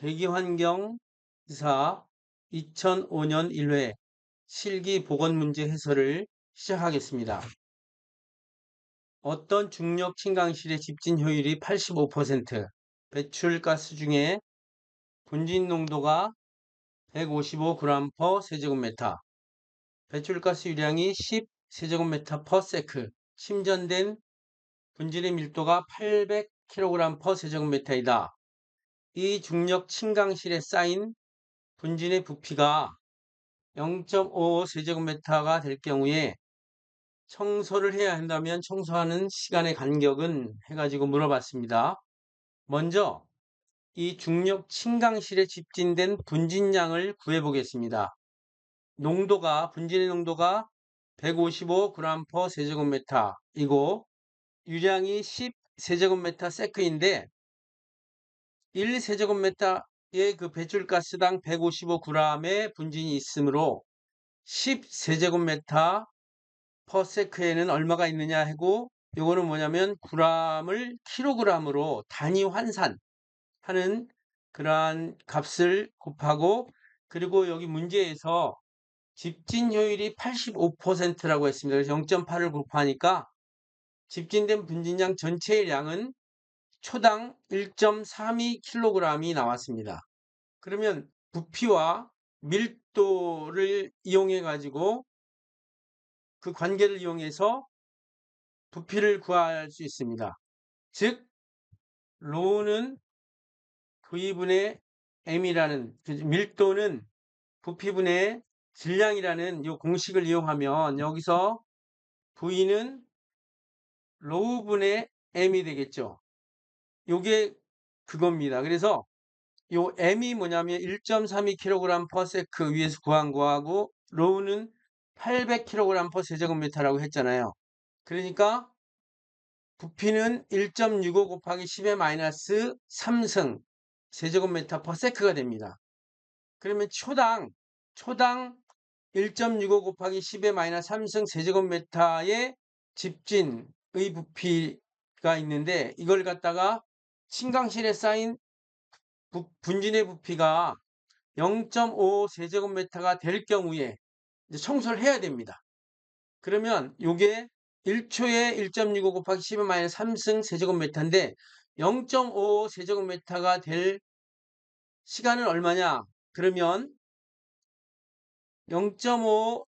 대기환경사 2005년 1회 실기 보건문제 해설을 시작하겠습니다. 어떤 중력 침강실의 집진 효율이 85%, 배출가스 중에 분진 농도가 155g/s, 배출가스 유량이 10세제곱미터/s, 침전된 분진의 밀도가 800kg/s 이다. 이 중력 침강실에 쌓인 분진의 부피가 0.55세제곱미터가 될 경우에 청소를 해야 한다면 청소하는 시간의 간격은 해가지고 물어봤습니다. 먼저 이 중력 침강실에 집진된 분진량을 구해보겠습니다. 분진의 농도가 155g/세제곱미터이고 유량이 10세제곱미터인데 1세제곱미터의 그 배출가스당 155g의 분진이 있으므로 10세제곱미터/s에는 얼마가 있느냐 하고, 요거는 뭐냐면 g을 kg으로 단위 환산하는 그러한 값을 곱하고, 그리고 여기 문제에서 집진 효율이 85%라고 했습니다. 그래서 0.8을 곱하니까 집진된 분진량 전체의 양은 초당 1.32kg이 나왔습니다. 그러면 부피와 밀도를 이용해 가지고 그 관계를 이용해서 부피를 구할 수 있습니다. 즉 로우는 V분의 M이라는, 밀도는 부피분의 질량이라는 이 공식을 이용하면 여기서 V는 로우분의 M이 되겠죠. 요게 그겁니다. 그래서 요 M이 뭐냐면 1.32kg/s 위에서 구한 거하고, 로우는 800kg/세제곱미터라고 했잖아요. 그러니까 부피는 1.65 곱하기 10의 마이너스 3승 세제곱미터/s가 됩니다. 그러면 초당 1.65 곱하기 10의 마이너스 3승 세제곱미터의 집진의 부피가 있는데, 이걸 갖다가 침강실에 쌓인 분진의 부피가 0.5 세제곱미터가 될 경우에 이제 청소를 해야 됩니다. 그러면 요게 1초에 1.65 곱하기 10의 마이너스 3승 세제곱미터인데 0.5 세제곱미터가 될 시간은 얼마냐? 그러면 0.5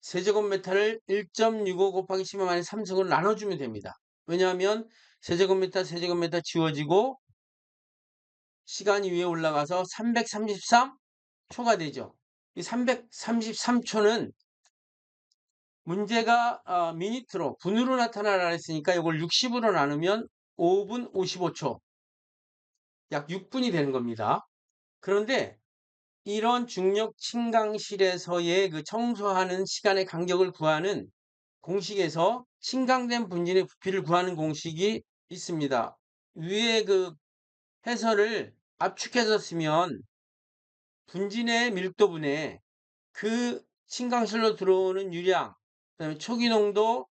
세제곱미터를 1.65 곱하기 10의 마이너스 3승으로 나눠주면 됩니다. 왜냐하면 세제곱미터 지워지고 시간이 위에 올라가서 333초가 되죠. 이 333초는 문제가 미니트로, 분으로 나타나라 했으니까 이걸 60으로 나누면 5분 55초, 약 6분이 되는 겁니다. 그런데 이런 중력 침강실에서의 그 청소하는 시간의 간격을 구하는 공식에서 침강된 분진의 부피를 구하는 공식이 있습니다. 위에 그 해설을 압축해서 쓰면 분진의 밀도분의 그 침강실로 들어오는 유량, 그다음에 초기 농도,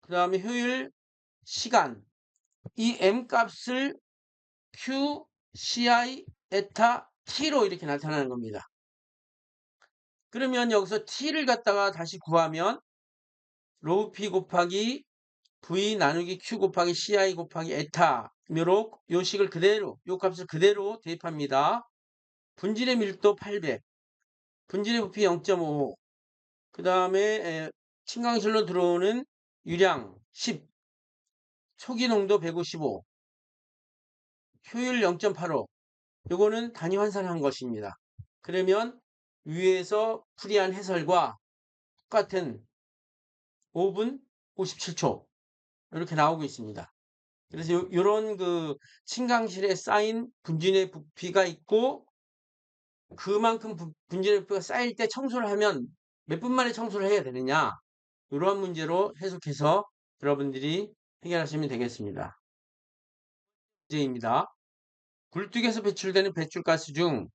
그다음에 효율, 시간, 이 m 값을 q, ci, 에타, t로 이렇게 나타나는 겁니다. 그러면 여기서 t를 갖다가 다시 구하면 로우 p 곱하기 v 나누기 q 곱하기 ci 곱하기 에타묘로 요 식을 그대로, 요 값을 그대로 대입합니다. 분진의 밀도 800, 분진의 부피 0.5, 그 다음에 침강실로 들어오는 유량 10, 초기 농도 155, 효율 0.85, 요거는 단위 환산한 것입니다. 그러면 위에서 풀이한 해설과 똑같은 5분 57초 이렇게 나오고 있습니다. 그래서 요런 그 침강실에 쌓인 분진의 부피가 있고, 그만큼 분진의 부피가 쌓일 때 청소를 하면 몇 분 만에 청소를 해야 되느냐, 이러한 문제로 해석해서 여러분들이 해결하시면 되겠습니다. 문제입니다. 굴뚝에서 배출되는 배출가스 중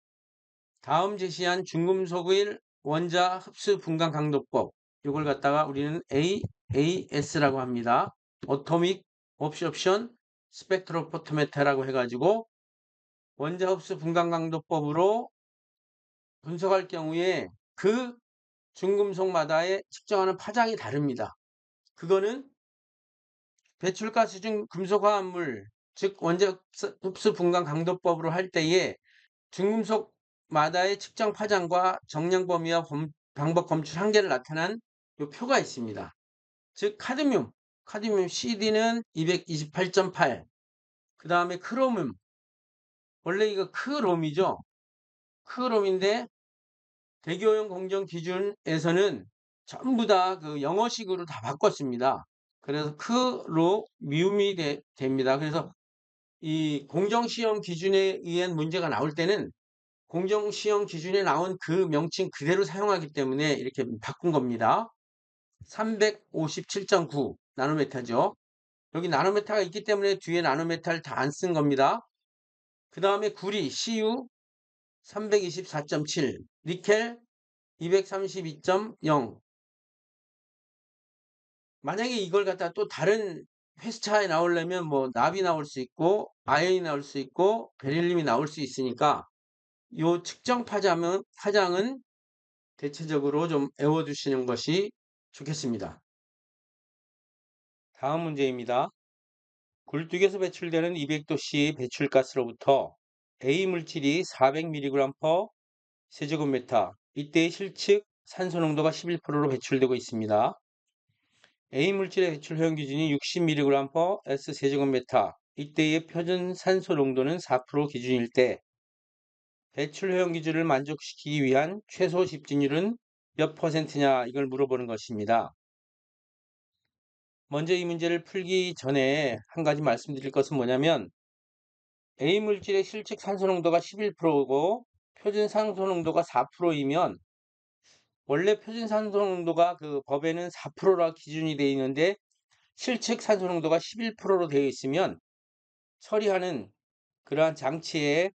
다음 제시한 중금속의 원자 흡수 분간 강도법, 이걸 갖다가 우리는 AAS라고 합니다. 어토믹 옵션 스펙트로포토메터라고 해가지고 원자 흡수 분간 강도법으로 분석할 경우에 그 중금속마다의 측정하는 파장이 다릅니다. 그거는 배출가스 중 금속화합물, 즉 원자 흡수 분간 강도법으로 할 때에 중금속마다의 측정 파장과 정량 범위와 방법 검출 한계를 나타난 요 표가 있습니다. 즉 카드뮴 CD는 228.8, 그 다음에 크로뮴, 원래 이거 크롬이죠. 크롬인데 대교용 공정 기준에서는 전부 다 그 영어식으로 다 바꿨습니다. 그래서 크로 미움이 됩니다. 그래서 이 공정시험 기준에 의한 문제가 나올 때는 공정시험 기준에 나온 그 명칭 그대로 사용하기 때문에 이렇게 바꾼 겁니다. 357.9 나노메타죠. 여기 나노메타가 있기 때문에 뒤에 나노메타를 다 안 쓴 겁니다. 그 다음에 구리 CU 324.7, 니켈 232.0. 만약에 이걸 갖다 또 다른 회수차에 나오려면 뭐 납이 나올 수 있고 아연이 나올 수 있고 베릴륨이 나올 수 있으니까 요 측정 파장은 대체적으로 좀 외워두시는 것이 좋겠습니다. 다음 문제입니다. 굴뚝에서 배출되는 200도씨 배출가스로부터 A 물질이 400mg/ 세제곱미터, 이때의 실측 산소 농도가 11%로 배출되고 있습니다. A 물질의 배출 허용 기준이 60mg/s 세제곱미터, 이때의 표준 산소 농도는 4% 기준일 때 배출 허용 기준을 만족시키기 위한 최소 집진율은 몇 %냐, 이걸 물어보는 것입니다. 먼저 이 문제를 풀기 전에 한 가지 말씀드릴 것은 뭐냐면 A 물질의 실측 산소 농도가 11%고 표준 산소 농도가 4%이면 원래 표준 산소 농도가 그 법에는 4%라 기준이 되어 있는데 실측 산소 농도가 11%로 되어 있으면 처리하는 그러한 장치에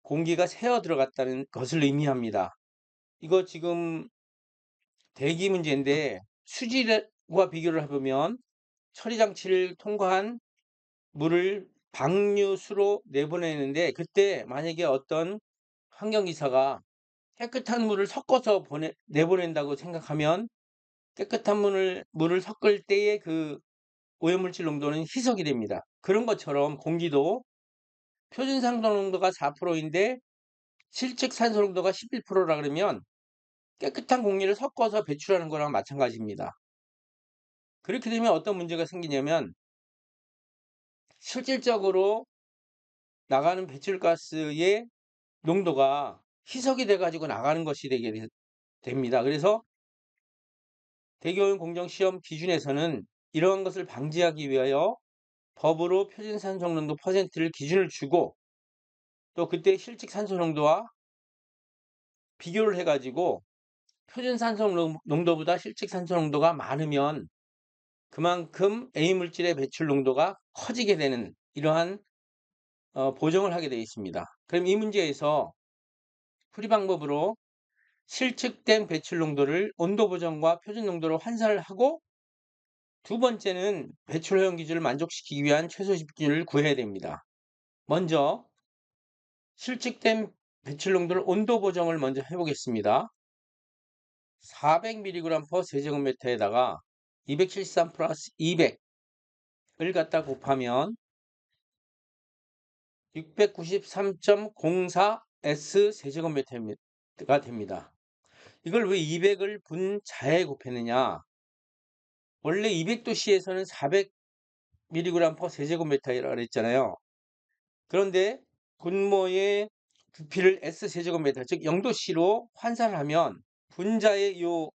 공기가 새어 들어갔다는 것을 의미합니다. 이거 지금 대기 문제인데 수질과 비교를 해보면 처리 장치를 통과한 물을 방류수로 내보내는데 그때 만약에 어떤 환경기사가 깨끗한 물을 섞어서 내보낸다고 생각하면 깨끗한 물을 섞을 때의 그 오염물질 농도는 희석이 됩니다. 그런 것처럼 공기도 표준 산소 농도가 4%인데 실측 산소 농도가 11%라 그러면 깨끗한 공기를 섞어서 배출하는 거랑 마찬가지입니다. 그렇게 되면 어떤 문제가 생기냐면 실질적으로 나가는 배출가스의 농도가 희석이 돼 가지고 나가는 것이 되게 됩니다. 그래서 대교원 공정시험 기준에서는 이러한 것을 방지하기 위하여 법으로 표준 산소 농도 퍼센트를 기준을 주고 또 그때 실측 산소 농도와 비교를 해 가지고 표준 산소 농도보다 실측 산소 농도가 많으면 그만큼 A 물질의 배출 농도가 커지게 되는 이러한 보정을 하게 되어 있습니다. 그럼 이 문제에서 풀이 방법으로 실측된 배출 농도를 온도 보정과 표준 농도로 환산을 하고 두 번째는 배출 허용 기준을 만족시키기 위한 최소 집진율을 구해야 됩니다. 먼저 실측된 배출 농도를 온도 보정을 먼저 해보겠습니다. 400mg/s 세제곱미터에다가 273 플러스 200을 갖다 곱하면 693.04s 세제곱미터가 됩니다. 이걸 왜 200을 분자에 곱했느냐? 원래 200도씨에서는 400mg/s 세제곱미터라고 그랬잖아요. 그런데 분모의 부피를 S 세제곱미터, 즉 0도씨로 환산을 하면 분자의 요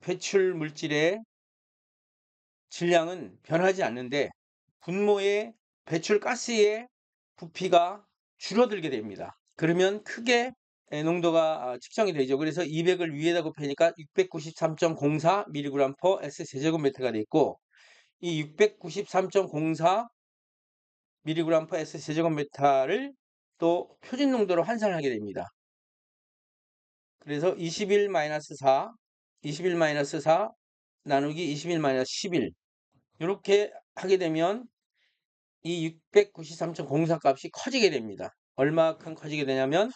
배출 물질의 질량은 변하지 않는데 분모의 배출 가스의 부피가 줄어들게 됩니다. 그러면 크게 농도가 측정이 되죠. 그래서 200을 위에다 곱하니까 693.04mg/s 세제곱미터가 돼 있고 이 693.04mg/s 세제곱미터를 또 표준 농도로 환산하게 됩니다. 그래서 21-4 나누기 21-11 이렇게 하게 되면 이 693.04 값이 커지게 됩니다. 얼마큼 커지게 되냐면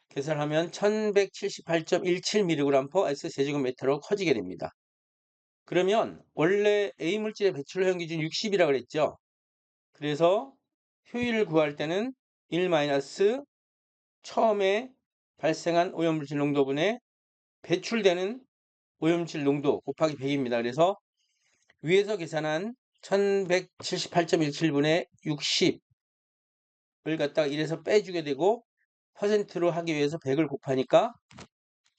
계산하면 1178.17mg/s 세제곱미터로 커지게 됩니다. 그러면 원래 A물질의 배출 허용 기준 60이라고 그랬죠. 그래서 효율을 구할 때는 1 처음에 발생한 오염물질 농도분의 배출되는 오염물질 농도 곱하기 100입니다. 그래서 위에서 계산한 1178.17분의 60을 갖다가 1에서 빼주게 되고 퍼센트로 하기 위해서 100을 곱하니까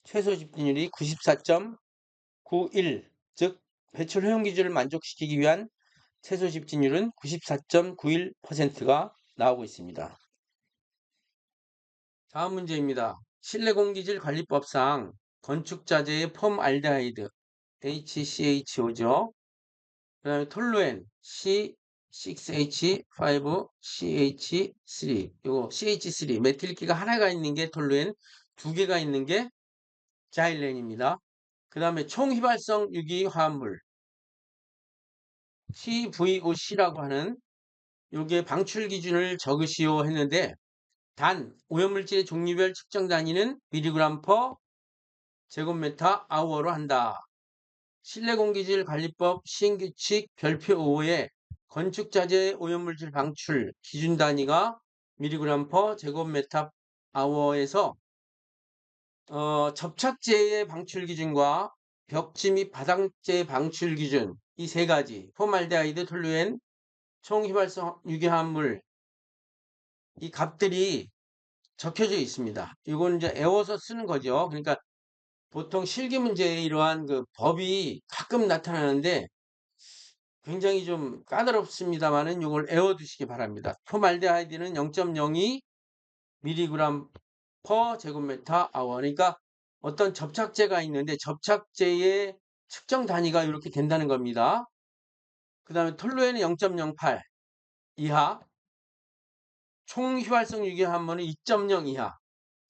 최소 집진율이 94.91, 즉 배출 허용 기준을 만족시키기 위한 최소 집진율은 94.91%가 나오고 있습니다. 다음 문제입니다. 실내공기질 관리법상 건축자재의 폼알데하이드 HCHO죠. 그 다음에 톨루엔 C6H5CH3, 이거 CH3 메틸기가 하나가 있는 게 톨루엔, 두 개가 있는 게 자일렌입니다. 그 다음에 총휘발성 유기화합물 TVOC라고 하는 요게 방출 기준을 적으시오 했는데, 단 오염물질의 종류별 측정 단위는 미리그램 퍼 제곱미터 아워로 한다. 실내공기질 관리법 시행규칙 별표 5에 건축자재 오염물질 방출 기준 단위가 미리그램 퍼 제곱미터 아워에서 접착제의 방출 기준과 벽지 및 바닥재 방출 기준 이 세 가지 포말데하이드, 톨루엔, 총휘발성 유기화합물 이 값들이 적혀져 있습니다. 이건 이제 애워서 쓰는 거죠. 그러니까 보통 실기 문제에 이러한 그 법이 가끔 나타나는데 굉장히 좀 까다롭습니다만은 이걸 애워두시기 바랍니다. 포말데하이드는 0.02 mg per 제곱미터 아워. 그러니까 어떤 접착제가 있는데 접착제의 측정 단위가 이렇게 된다는 겁니다. 그 다음에 톨루엔은 0.08 이하, 총휘발성 유기화합물은 2.0 이하.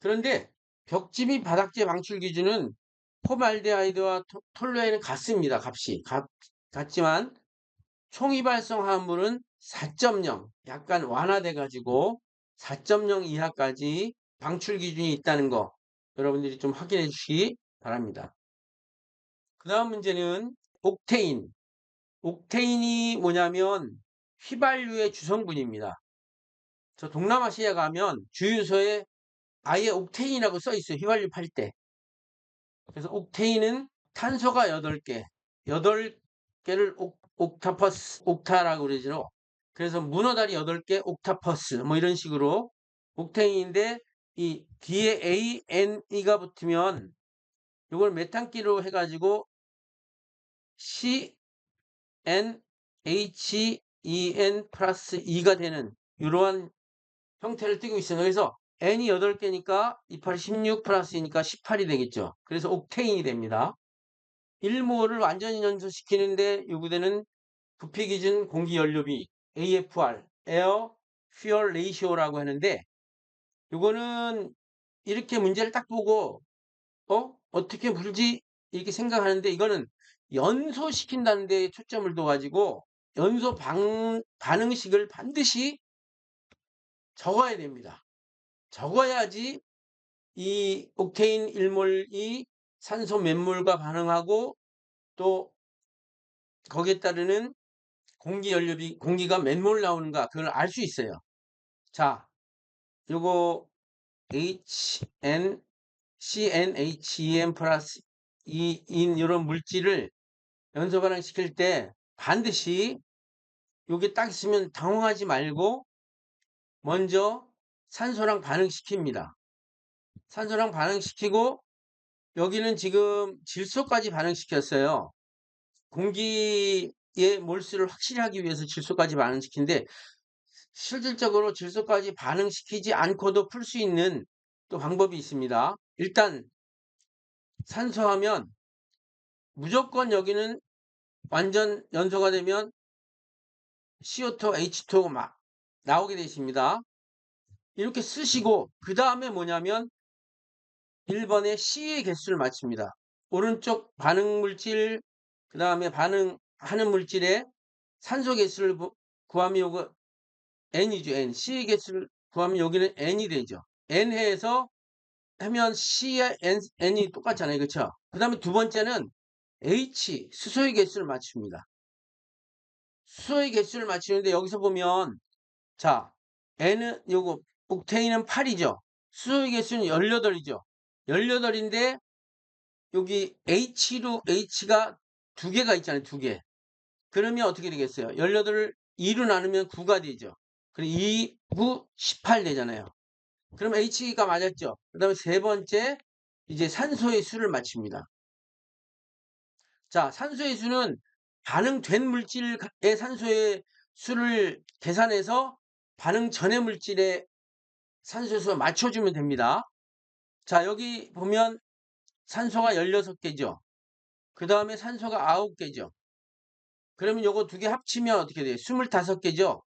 그런데 벽지 및 바닥재 방출 기준은 포말데하이드와 톨루엔은 같습니다. 값이 같지만 총휘발성 화합물은 4.0 약간 완화돼 가지고 4.0 이하까지 방출 기준이 있다는 거 여러분들이 좀 확인해 주시기 바랍니다. 그 다음 문제는 옥테인. 옥테인이 뭐냐면 휘발유의 주성분입니다. 저 동남아시아 가면 주유소에 아예 옥테인이라고 써 있어요. 휘발유 팔 때. 그래서 옥테인은 탄소가 8개, 8개를 옥타퍼스, 옥타라고 그러죠. 그래서 문어다리 8개, 옥타퍼스, 뭐 이런 식으로 옥테인인데 이 뒤에 ANE가 붙으면 이걸 메탄기로 해가지고 CNHEN 플러스 2가 되는 이러한 형태를 띠고 있어요. 그래서 N이 8개니까 28, 16 플러스이니까 18이 되겠죠. 그래서 옥테인이 됩니다. 1몰을 완전히 연소시키는데 요구되는 부피기준 공기연료비 AFR, Air Fuel Ratio라고 하는데 요거는 이렇게 문제를 딱 보고 어떻게 풀지 이렇게 생각하는데 이거는 연소시킨다는 데 초점을 둬가지고 연소 반응식을 반드시 적어야 됩니다. 적어야지 이 옥테인 1몰이 산소 몇 몰과 반응하고 또 거기에 따르는 공기연료비, 공기가 몇 몰 나오는가 그걸 알 수 있어요. 자, 요거 CnHEm 플러스 2인 이런 물질을 연소 반응시킬 때 반드시 요게 딱 있으면 당황하지 말고 먼저 산소랑 반응시킵니다. 산소랑 반응시키고 여기는 지금 질소까지 반응시켰어요. 공기의 몰수를 확실히 하기 위해서 질소까지 반응시키는데 실질적으로 질소까지 반응시키지 않고도 풀 수 있는 또 방법이 있습니다. 일단 산소하면 무조건 여기는 완전 연소가 되면 CO2, H2O가 막 나오게 되십니다. 이렇게 쓰시고 그 다음에 뭐냐면 1번에 C의 개수를 맞춥니다. 오른쪽 반응 물질 그 다음에 반응하는 물질의 산소 개수를 구하면 요거 N이죠. N. C의 개수를 구하면 여기는 n이 되죠. n 해서 하면 C의 n이 똑같잖아요. 그쵸? 그 다음에 두 번째는 H, 수소의 개수를 맞춥니다. 수소의 개수를 맞추는데 여기서 보면 자, n은 요거 옥테인은 8이죠. 수소의 개수는 18이죠. 18인데 여기 H가 두 개가 있잖아요. 두 개. 그러면 어떻게 되겠어요? 18을 2로 나누면 9가 되죠. 그리고 2, 9, 18 되잖아요. 그럼 H가 맞았죠. 그 다음에 세 번째 이제 산소의 수를 맞춥니다. 자, 산소의 수는 반응된 물질의 산소의 수를 계산해서 반응 전의 물질의 산소의 수와 맞춰주면 됩니다. 자, 여기 보면 산소가 16개죠. 그 다음에 산소가 9개죠. 그러면 요거 두 개 합치면 어떻게 돼요? 25개죠.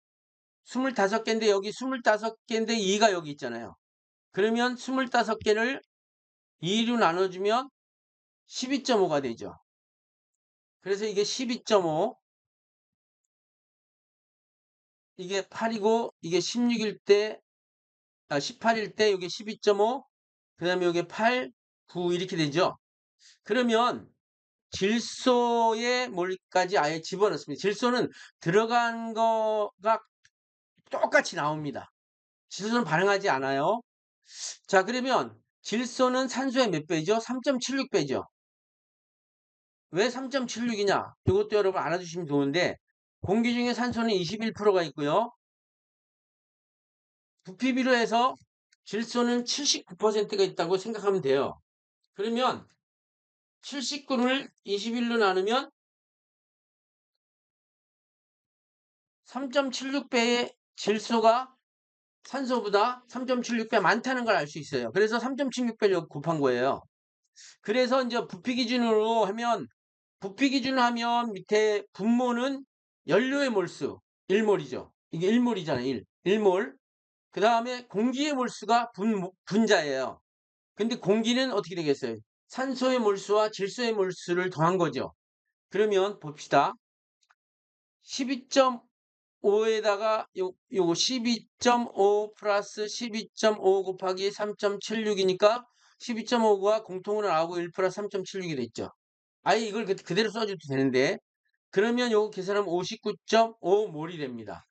25개인데 여기 25개인데 2가 여기 있잖아요. 그러면 25개를 2로 나눠주면 12.5가 되죠. 그래서 이게 12.5, 이게 8이고 이게 16일 때, 18일 때 이게 12.5, 그 다음에 이게 8, 9 이렇게 되죠. 그러면 질소의 몰까지 아예 집어넣습니다. 질소는 들어간 거가 똑같이 나옵니다. 질소는 반응하지 않아요. 자, 그러면 질소는 산소의 몇 배죠? 3.76배죠. 왜 3.76이냐? 이것도 여러분 알아주시면 좋은데 공기 중에 산소는 21%가 있고요. 부피비로 해서 질소는 79%가 있다고 생각하면 돼요. 그러면 79를 21로 나누면 3.76배의 질소가 산소보다 3.76배 많다는 걸 알 수 있어요. 그래서 3.76배를 곱한 거예요. 그래서 이제 부피 기준으로 하면 밑에 분모는 연료의 몰수 1몰이죠. 이게 1몰이잖아요. 1몰. 그 다음에 공기의 몰수가 분자예요. 근데 공기는 어떻게 되겠어요? 산소의 몰수와 질소의 몰수를 더한 거죠. 그러면 봅시다. 12.5에다가 요거 12.5 플러스 12.5 곱하기 3.76이니까 12.5가 공통으로 나오고 1 플러스 3.76이 됐죠. 아예 이걸 그대로 써줘도 되는데 그러면 요거 계산하면 59.5몰이 됩니다.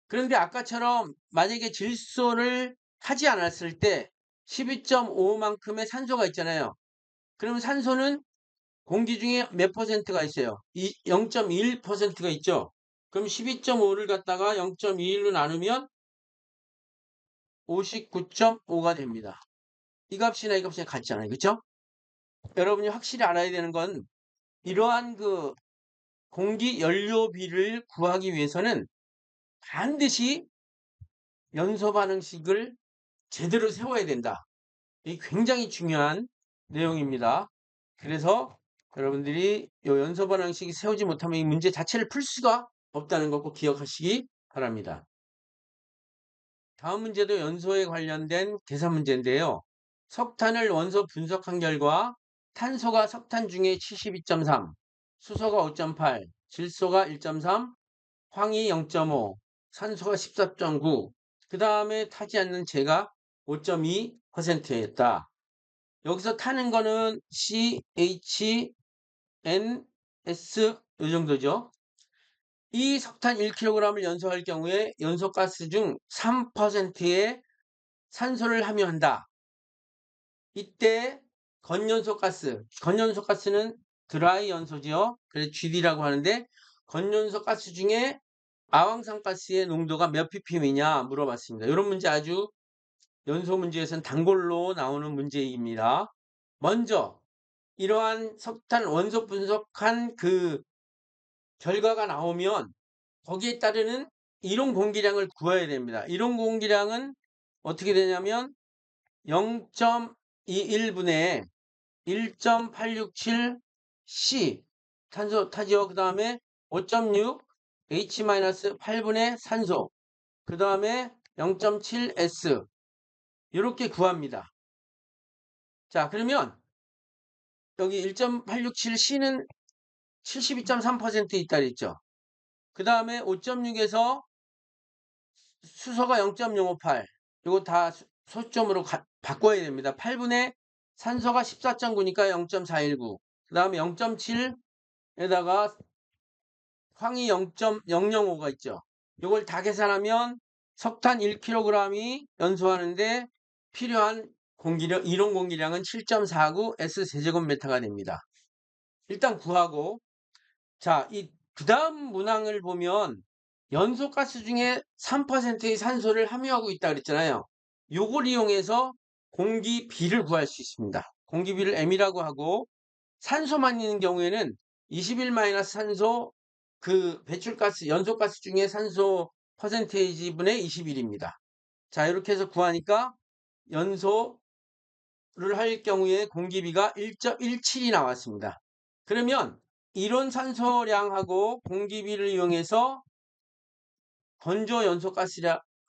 그런데 아까처럼 만약에 질소를 하지 않았을 때 12.5만큼의 산소가 있잖아요. 그러면 산소는 공기 중에 몇 퍼센트가 있어요? 0.1%가 있죠. 그럼 12.5를 갖다가 0.21로 나누면 59.5가 됩니다. 이 값이나 이 값이 같잖아요. 그렇죠? 여러분이 확실히 알아야 되는 건 이러한 그 공기 연료비를 구하기 위해서는 반드시 연소 반응식을 제대로 세워야 된다. 이 굉장히 중요한 내용입니다. 그래서 여러분들이 이 연소 반응식이 세우지 못하면 이 문제 자체를 풀 수가 없다는 거 꼭 기억하시기 바랍니다. 다음 문제도 연소에 관련된 계산 문제인데요. 석탄을 원소 분석한 결과 탄소가 석탄 중에 72.3, 수소가 5.8, 질소가 1.3, 황이 0.5, 산소가 14.9, 그 다음에 타지 않는 재가 5.2%였다. 여기서 타는 거는 CH, N, S 이 정도죠. 이 석탄 1kg을 연소할 경우에 연소가스 중 3%의 산소를 함유한다. 이때 건연소가스는 드라이 연소지요. 그래서 GD라고 하는데 건연소가스 중에 아황산가스의 농도가 몇 ppm이냐 물어봤습니다. 이런 문제 아주 연소 문제에서는 단골로 나오는 문제입니다. 먼저 이러한 석탄 원소 분석한 그 결과가 나오면 거기에 따르는 이론 공기량을 구해야 됩니다. 이론 공기량은 어떻게 되냐면 0.21분의 1.867C 탄소 타지요. 그 다음에 5.6 H-8분의 산소 그 다음에 0.7S 이렇게 구합니다. 자, 그러면 여기 1.867C는 72.3% 있다 그랬죠. 그 다음에 5.6에서 수소가 0.058. 요거 다 소점으로 바꿔야 됩니다. 8분의 산소가 14.9니까 0.419. 그 다음에 0.7에다가 황이 0.005가 있죠. 요걸 다 계산하면 석탄 1kg이 연소하는데 필요한 공기력, 이론 공기량은 7.49 S 세제곱미터가 됩니다. 일단 구하고, 자, 그 다음 문항을 보면 연소가스 중에 3%의 산소를 함유하고 있다 그랬잖아요. 요걸 이용해서 공기비를 구할 수 있습니다. 공기비를 M이라고 하고, 산소만 있는 경우에는 21 마이너스 산소, 그 배출가스, 연소가스 중에 산소 퍼센테이지 분의 21입니다. 자, 이렇게 해서 구하니까 연소를 할 경우에 공기비가 1.17이 나왔습니다. 그러면 이론 산소량하고 공기비를 이용해서 건조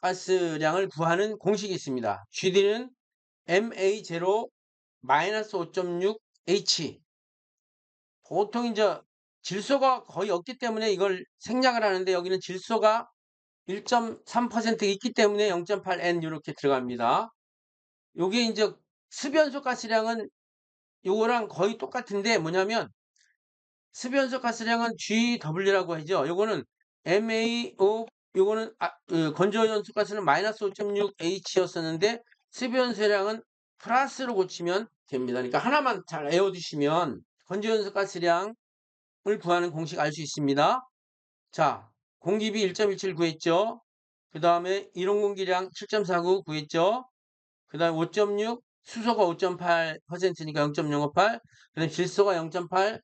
가스량을 구하는 공식이 있습니다. GD는 MA0 마이너스 5.6H. 보통 이제 질소가 거의 없기 때문에 이걸 생략을 하는데 여기는 질소가 1.3% 있기 때문에 0.8N 이렇게 들어갑니다. 요게 이제 습연소 가스량은 요거랑 거의 똑같은데 뭐냐면 습연소 가스량은 GW라고 하죠. 요거는 MAO, 요거는 건조연소 가스는 마이너스 5.6H였었는데 습연소량은 플러스로 고치면 됩니다. 그러니까 하나만 잘 외워두시면 건조연소 가스량을 구하는 공식 알 수 있습니다. 자, 공기비 1.17 구했죠. 그 다음에 이론공기량 7.49 구했죠. 그 다음에 5.6, 수소가 5.8%니까 0.058, 그 다음에 질소가 0.8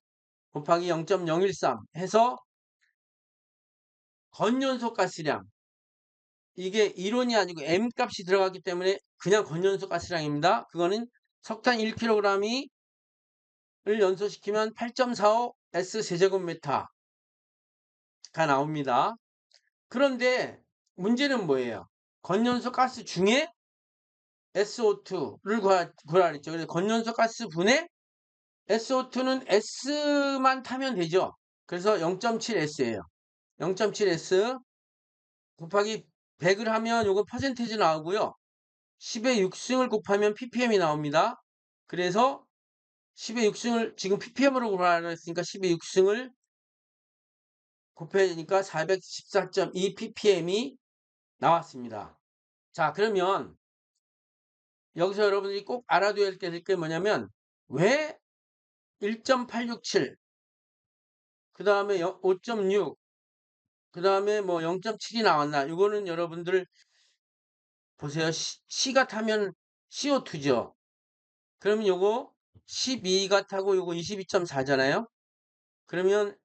곱하기 0.013 해서 건연소 가스량, 이게 이론이 아니고 M 값이 들어갔기 때문에 그냥 건연소 가스량입니다. 그거는 석탄 1kg을 연소시키면 8.45 S 세제곱미터가 나옵니다. 그런데 문제는 뭐예요? 건연소 가스 중에 SO2를 구하라 했죠. 그래서 건연소 가스 분의 SO2는 S만 타면 되죠. 그래서 0.7S예요. 0.7S 곱하기 100을 하면 요거 퍼센테이지 나오고요. 10의 6승을 곱하면 ppm이 나옵니다. 그래서 10의 6승을 지금 ppm으로 구하라 했으니까 10의 6승을 곱해니까 414.2 ppm이 나왔습니다. 자, 그러면 여기서 여러분들이 꼭 알아둬야 될 게 뭐냐면 왜 1.867, 그 다음에 5.6, 그 다음에 뭐 0.7이 나왔나? 이거는 여러분들 보세요. C가 타면 CO2죠. 그러면 요거 12가 타고 요거 22.4잖아요. 그러면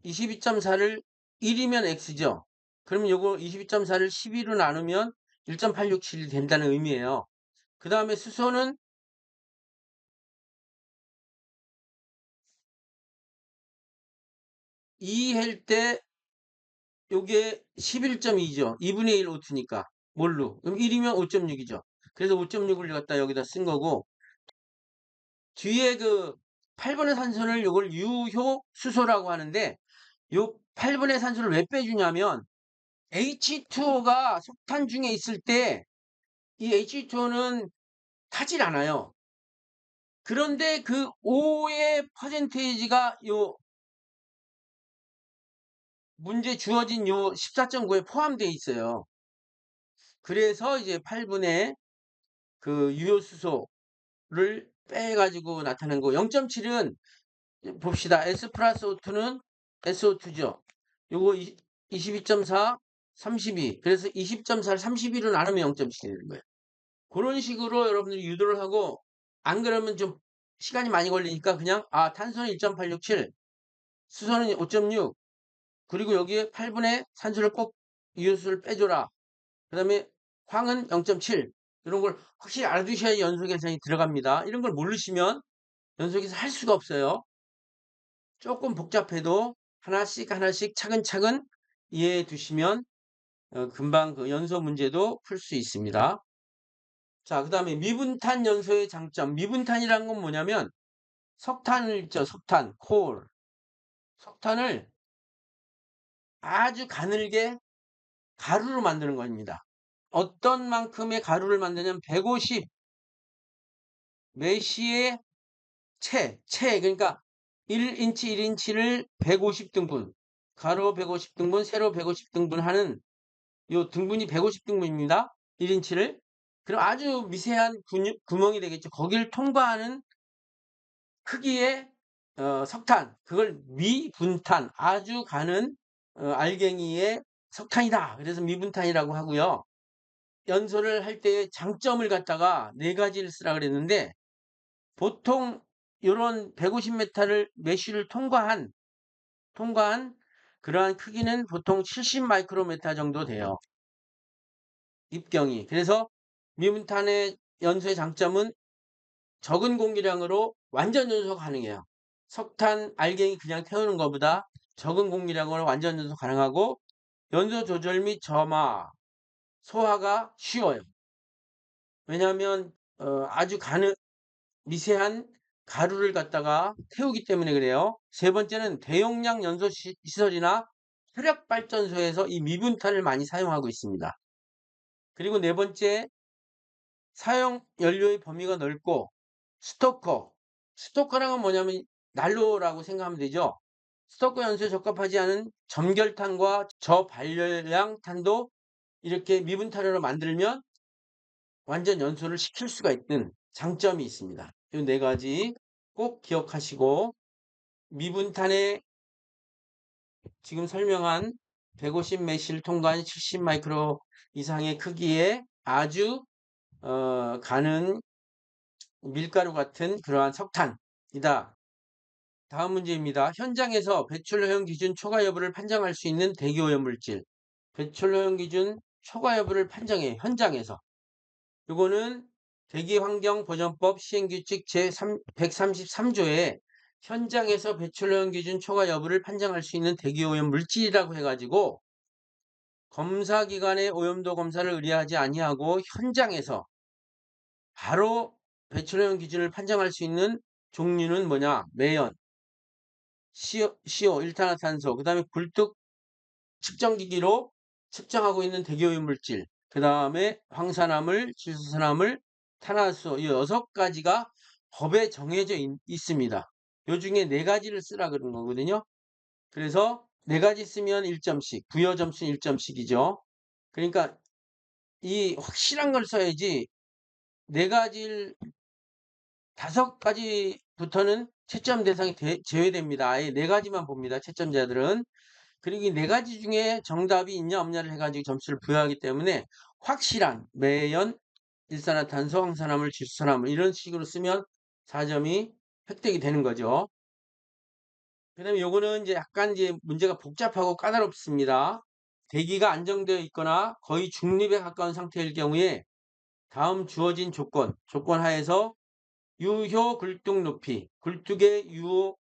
22.4를 1이면 X죠. 그러면 요거 22.4를 12로 나누면 1.867이 된다는 의미예요. 그 다음에 수소는 2 할 때 요게 11.2죠. 2분의 1 오트니까. 뭘로? 그럼 1이면 5.6이죠. 그래서 5.6을 갖다 여기다 쓴 거고, 뒤에 그 8번의 산소를 요걸 유효 수소라고 하는데, 요 8번의 산소를 왜 빼주냐면, H2O가 석탄 중에 있을 때, 이 H2O는 타질 않아요. 그런데 그 O의 퍼센테이지가 요 문제 주어진 요 14.9에 포함되어 있어요. 그래서 이제 8분의 그 유효수소를 빼가지고 나타낸 거. 0.7은 봅시다. S 플러스 O2는 SO2죠. 요거 22.4, 32. 그래서 20.4를 32로 나누면 0.7이 되는 거예요. 그런 식으로 여러분들이 유도를 하고, 안 그러면 좀 시간이 많이 걸리니까 그냥, 탄소는 1.867, 수소는 5.6, 그리고 여기에 8분의 산소를 꼭 유효수를 빼줘라. 그 다음에 황은 0.7. 이런 걸 확실히 알아두셔야 연소 계산이 들어갑니다. 이런 걸 모르시면 연속해서 할 수가 없어요. 조금 복잡해도 하나씩 하나씩 차근차근 이해해 두시면 금방 그 연소 문제도 풀 수 있습니다. 자, 그 다음에 미분탄 연소의 장점. 미분탄이라는 건 뭐냐면 석탄을 있죠. 석탄, 콜. 석탄을 아주 가늘게 가루로 만드는 겁니다. 어떤 만큼의 가루를 만드냐면 150 메시의 그러니까 1인치 1인치를 150등분, 가로 150등분, 세로 150등분 하는 요 등분이 150등분입니다. 1인치를. 그럼 아주 미세한 구멍이 되겠죠. 거기를 통과하는 크기의 석탄, 그걸 미분탄, 아주 가는 알갱이의 석탄이다. 그래서 미분탄이라고 하고요. 연소를 할 때의 장점을 갖다가 네 가지를 쓰라 그랬는데 보통 요런 150m를 메쉬를 통과한 그러한 크기는 보통 70 마이크로메타 정도 돼요. 입경이. 그래서 미분탄의 연소의 장점은 적은 공기량으로 완전 연소 가능해요. 석탄 알갱이 그냥 태우는 것보다 적은 공기량으로 완전 연소 가능하고 연소 조절 및 점화, 소화가 쉬워요. 왜냐하면 아주 미세한 가루를 갖다가 태우기 때문에 그래요. 세 번째는 대용량 연소 시설이나 혈액발전소에서 이 미분탄을 많이 사용하고 있습니다. 그리고 네 번째, 사용 연료의 범위가 넓고 스토커라는 건 뭐냐면 난로라고 생각하면 되죠. 스토커 연소에 적합하지 않은 점결탄과 저발열량 탄도 이렇게 미분탄으로 만들면 완전 연소를 시킬 수가 있는 장점이 있습니다. 이 네 가지 꼭 기억하시고 미분탄의 지금 설명한 150 메시를 통과한 70 마이크로 이상의 크기의 아주 가는 밀가루 같은 그러한 석탄이다. 다음 문제입니다. 현장에서 배출오염 기준 초과 여부를 판정할 수 있는 대기오염 물질. 배출오염 기준 초과 여부를 판정해 현장에서. 요거는 대기환경보전법 시행규칙 제133조에 현장에서 배출오염 기준 초과 여부를 판정할 수 있는 대기오염 물질이라고 해가지고 검사기관의 오염도 검사를 의뢰하지 아니하고 현장에서 바로 배출오염 기준을 판정할 수 있는 종류는 뭐냐? 매연, CO, 일산화탄소, 그 다음에 굴뚝 측정기기로 측정하고 있는 대기오염 물질, 그 다음에 황산화물, 질소산화물, 탄화수 이 6가지가 법에 정해져 있습니다. 요 중에 4가지를 쓰라 그런 거거든요. 그래서 4가지 쓰면 1점씩, 부여 점수는 1점씩이죠. 그러니까 이 확실한 걸 써야지 4가지를 5가지부터는 채점 대상이 제외됩니다. 아예 4가지만 봅니다. 채점자들은. 그리고 이 4가지 중에 정답이 있냐 없냐를 해가지고 점수를 부여하기 때문에 확실한 매연, 일산화탄소, 황산화물, 질소산화물 이런 식으로 쓰면 4점이 획득이 되는 거죠. 그 다음에 요거는 이제 약간 이제 문제가 복잡하고 까다롭습니다. 대기가 안정되어 있거나 거의 중립에 가까운 상태일 경우에 다음 주어진 조건 하에서 유효 굴뚝 높이, 굴뚝의 유효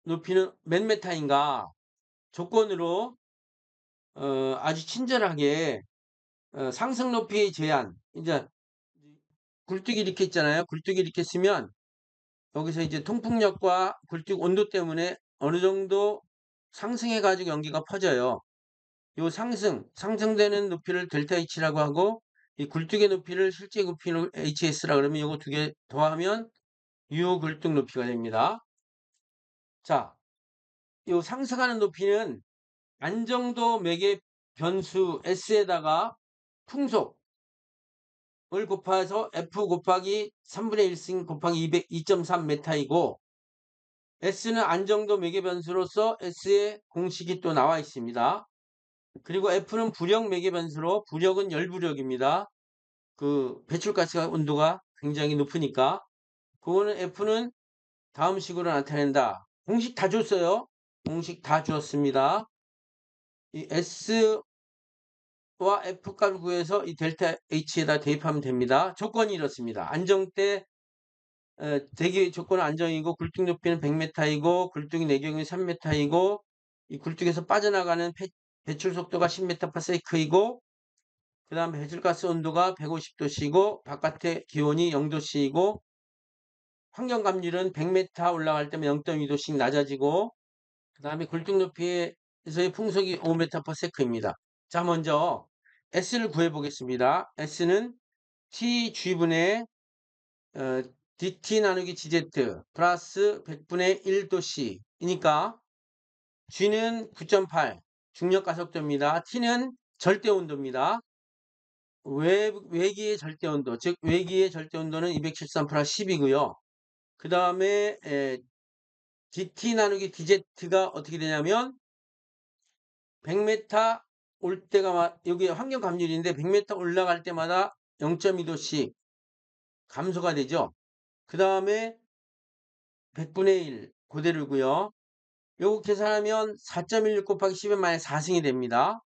높이는 몇 메타인가 조건으로 아주 친절하게 상승 높이 제한, 이제 굴뚝이 이렇게 있잖아요. 굴뚝이 이렇게 쓰면 여기서 이제 통풍력과 굴뚝 온도 때문에 어느 정도 상승해가지고 연기가 퍼져요. 요 상승되는 높이를 델타 H라고 하고 이 굴뚝의 높이를 실제 높이를 HS라 그러면 요거 2개 더하면 유효 굴뚝 높이가 됩니다. 자, 요 상승하는 높이는 안정도 매개 변수 S에다가 풍속을 곱해서 F 곱하기 3분의 1승 곱하기 202.3 메타이고 S는 안정도 매개 변수로서 S의 공식이 또 나와 있습니다. 그리고 F는 부력 매개 변수로 부력은 열부력입니다. 그 배출가스 온도가 굉장히 높으니까 그거는 F는 다음 식으로 나타낸다. 공식 다 줬어요. 공식 다 주었습니다. 이 S와 F 값을 구해서 이 델타 H에다 대입하면 됩니다. 조건이 이렇습니다. 안정때 대기 조건은 안정이고 굴뚝 높이는 100m이고 굴뚝이 내경이 3m이고 이 굴뚝에서 빠져나가는 배출 속도가 10m/s이고 그 다음 배출가스 온도가 150도씨고 바깥의 기온이 0도씨이고 환경감률은 100m 올라갈 때면 0.2도씩 낮아지고 그 다음에 굴뚝 높이에서의 풍속이 5m/s입니다. 자, 먼저 S를 구해 보겠습니다. S는 Tg분의 dt 나누기 gz 플러스 100분의 1도씨 이니까 G는 9.8 중력가속도입니다. T는 절대온도입니다. 외기의 절대온도, 즉 외기의 절대온도는 273 플러스 10이고요. 그 다음에 dt 나누기 dz가 어떻게 되냐면 100m 올 때가 여기 환경 감률인데 100m 올라갈 때마다 0.2도씩 감소가 되죠. 그 다음에 100분의 1 그대로고요. 요거 계산하면 4.16 곱하기 10의 마이너스 4승이 됩니다.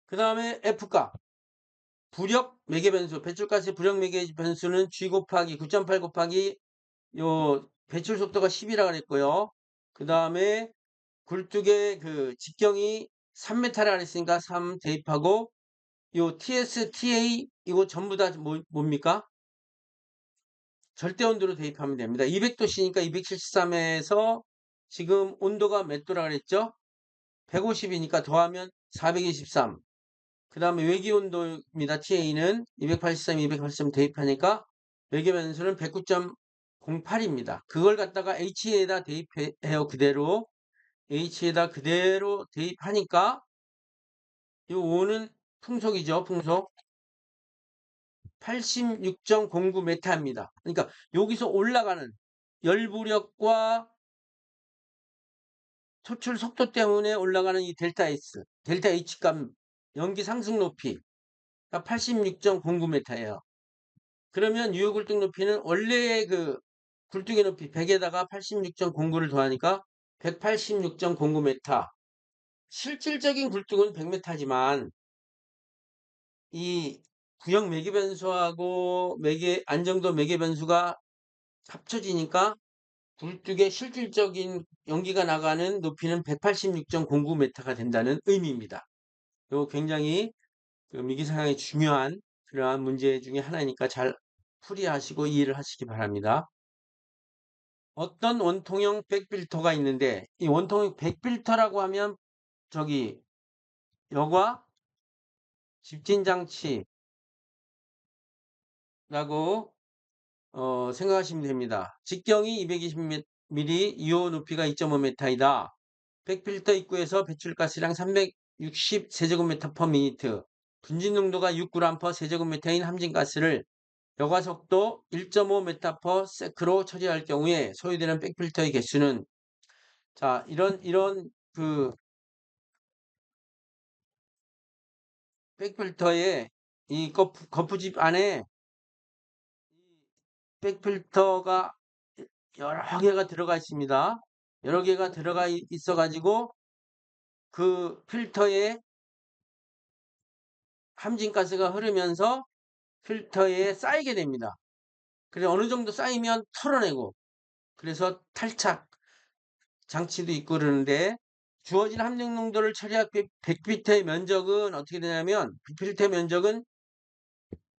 그 다음에 F값 부력 매개변수 배출가스의 부력 매개변수는 G 곱하기 9.8 곱하기 요 배출 속도가 10이라 그랬고요. 그 다음에 굴뚝의 그 직경이 3m라 그랬으니까 3 대입하고 요 TS, TA 이거 전부 다 뭡니까? 절대 온도로 대입하면 됩니다. 200도씨니까 273에서 지금 온도가 몇 도라 그랬죠? 150이니까 더하면 423. 그 다음에 외기 온도입니다. TA는 283, 283 대입하니까 외기 변수는 109.08입니다. 그걸 갖다가 H에다 대입해요. 그대로. H에다 그대로 대입하니까 이 5는 풍속이죠. 풍속. 86.09m입니다. 그러니까 여기서 올라가는 열부력과 토출 속도 때문에 올라가는 이 델타 S, 델타 H 값 연기 상승 높이가 86.09m예요. 그러면 유효 굴뚝 높이는 원래의 그 굴뚝의 높이 100에다가 86.09를 더하니까 186.09m. 실질적인 굴뚝은 100m지만 이 구형 매개 변수하고 안정도 매개 변수가 합쳐지니까 굴뚝의 실질적인 연기가 나가는 높이는 186.09m가 된다는 의미입니다. 이거 굉장히 그 미기상의 중요한 그러한 문제 중에 하나니까 잘 풀이하시고 이해를 하시기 바랍니다. 어떤 원통형 백필터가 있는데 이 원통형 백필터라고 하면 저기 여과 집진장치라고 생각하시면 됩니다. 직경이 220mm, 유효 높이가 2.5m이다. 백필터 입구에서 배출가스량 360 세제곱미터 per 미니트, 분진 농도가 6g per 세제곱미터인 함진가스를 여과속도 1.5m per sec로 처리할 경우에 소요되는 백필터의 개수는 자 이런 그 백필터의 이 거푸집 안에 백필터가 여러 개가 들어가 있습니다. 여러 개가 들어가 있어 가지고 그 필터에 함진가스가 흐르면서 필터에 쌓이게 됩니다. 그래서 어느 정도 쌓이면 털어내고 그래서 탈착 장치도 있고 그러는데 주어진 함정 농도를 처리할 백필터의 면적은 어떻게 되냐면 백필터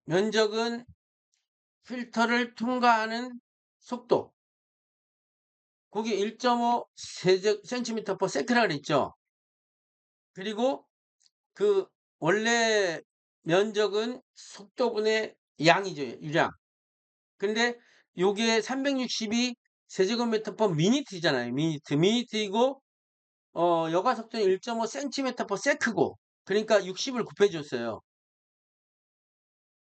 면적은 필터를 통과하는 속도 거기 1.5 cm per sec라 그랬죠. 그리고 그 원래 면적은 속도분의 양이죠. 유량. 근데 요게 360이 세제곱미터 per 미니트잖아요. 미니트이고 여과 속도는 1.5 cm per sec고 그러니까 60을 곱해줬어요.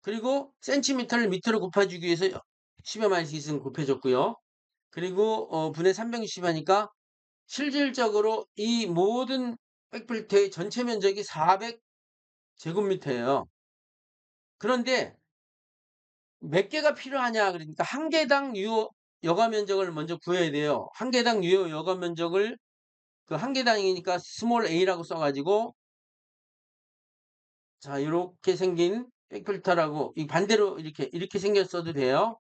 그리고 센티미터를 미터로 곱해주기 위해서 10의 마이너스 2승 곱해줬고요. 그리고 분의 360 하니까 실질적으로 이 모든 백필터의 전체 면적이 400제곱미터예요. 그런데 몇 개가 필요하냐 그러니까 한 개당 유효 여과 면적을 먼저 구해야 돼요. 한 개당 유효 여과 면적을 그 한 개당이니까 스몰 a라고 써가지고 자 이렇게 생긴 백필터라고 이 반대로 이렇게 생겼어도 돼요.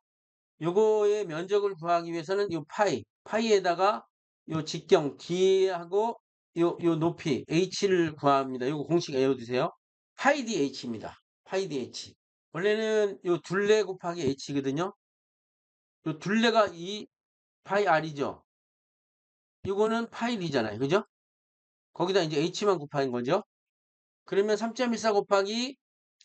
요거의 면적을 구하기 위해서는 요 파이에다가 요 직경 D하고 요 높이 H를 구합니다. 요거 공식 외워두세요. 파이 DH입니다. 파이 DH. 원래는 요 둘레 곱하기 H거든요. 요 둘레가 이 파이 R이죠. 요거는 파이 D잖아요. 그죠? 거기다 이제 H만 곱하는 거죠. 그러면 3.14 곱하기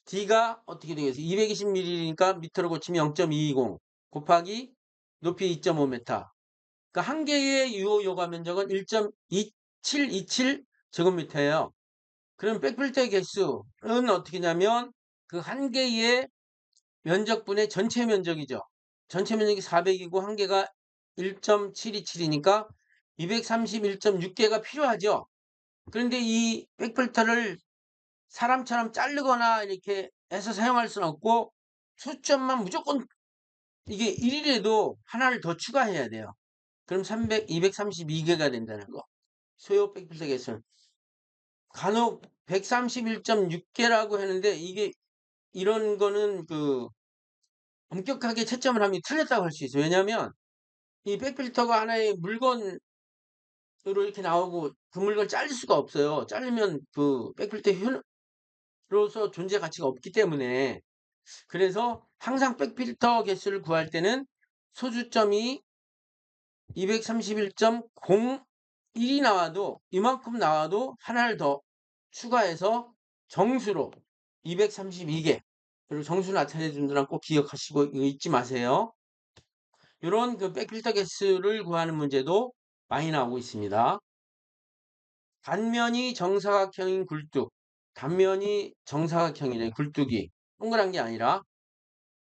D가 어떻게 되겠어요? 220ml니까 미터로 고치면 0.220 곱하기 높이 2.5m. 그러니까 한 개의 유호 요가 면적은 1.2727 제곱미터예요. 그럼 백필터의 개수는 어떻게 냐면 그 한 개의 면적분의 전체 면적이죠. 전체 면적이 400이고 한 개가 1.727이니까 231.6개가 필요하죠. 그런데 이 백필터를 사람처럼 자르거나 이렇게 해서 사용할 수는 없고 수점만 무조건 이게 1일에도 하나를 더 추가해야 돼요. 그럼 232개가 된다는 거. 소요 백필터 개수는. 간혹 131.6개라고 하는데 이게 이런 거는 그 엄격하게 채점을 하면 틀렸다고 할 수 있어요. 왜냐하면 이 백필터가 하나의 물건으로 이렇게 나오고 그 물건을 자를 수가 없어요. 자르면 그 백필터 효로서 존재 가치가 없기 때문에 그래서 항상 백필터 개수를 구할 때는 소주점이 231.01이 나와도 이만큼 나와도 하나를 더 추가해서 정수로 232개 그리고 정수 나타내 준 분들은 꼭 기억하시고 이거 잊지 마세요. 이런 그 백필터 개수를 구하는 문제도 많이 나오고 있습니다. 단면이 정사각형인 굴뚝, 단면이 정사각형이네 굴뚝이 동그란 게 아니라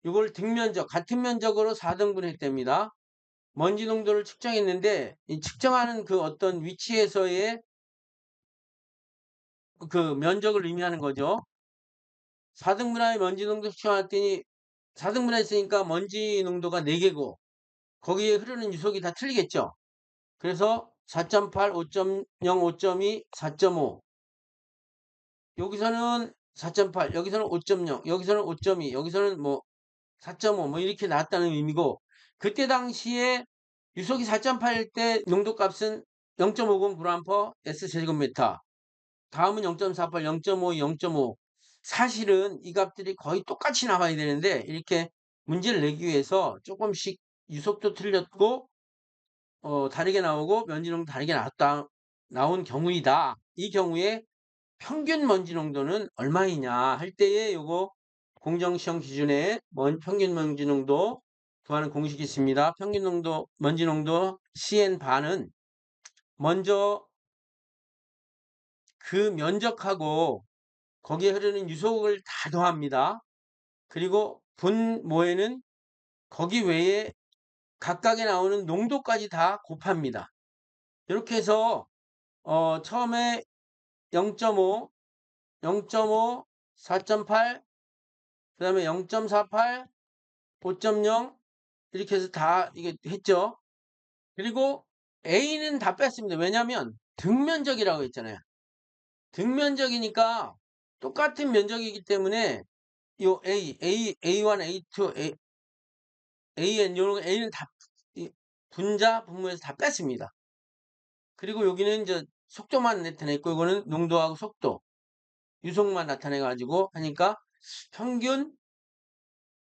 이걸 등면적 같은 면적으로 4등분 했답니다. 먼지 농도를 측정했는데 이 측정하는 그 어떤 위치에서의 그 면적을 의미하는 거죠. 4등분할 먼지 농도 측정했더니 4등분했으니까 먼지 농도가 4개고 거기에 흐르는 유속이 다 틀리겠죠. 그래서 4.8, 5.0, 5.2, 4.5 여기서는 4.8, 여기서는 5.0, 여기서는 5.2, 여기서는 뭐 4.5 뭐 이렇게 나왔다는 의미고 그때 당시에 유속이 4.8일 때 농도값은 0.50g/s 세제곱미터 다음은 0.48, 0.5, 0.5 사실은 이 값들이 거의 똑같이 나와야 되는데 이렇게 문제를 내기 위해서 조금씩 유속도 틀렸고 다르게 나오고 면지농도 다르게 나온 경우이다. 이 경우에 평균 먼지 농도는 얼마이냐 할 때에 요거 공정시험 기준에 평균 먼지 농도 구하는 공식이 있습니다. 평균 농도 먼지 농도 CN 반은 먼저 그 면적하고 거기에 흐르는 유속을 다 더합니다. 그리고 분모에는 거기 외에 각각에 나오는 농도까지 다 곱합니다. 이렇게 해서 처음에 0.5, 0.5, 4.8, 그 다음에 0.48, 5.0 이렇게 해서 다 이게 했죠. 그리고 A는 다 뺐습니다. 왜냐하면 등면적이라고 했잖아요. 등면적이니까 똑같은 면적이기 때문에 요 A1, A2, AN 요런 A는 다 분자, 분모에서 다 뺐습니다. 그리고 여기는 이제 속도만 나타냈고 이거는 농도하고 속도, 유속만 나타내 가지고 하니까 평균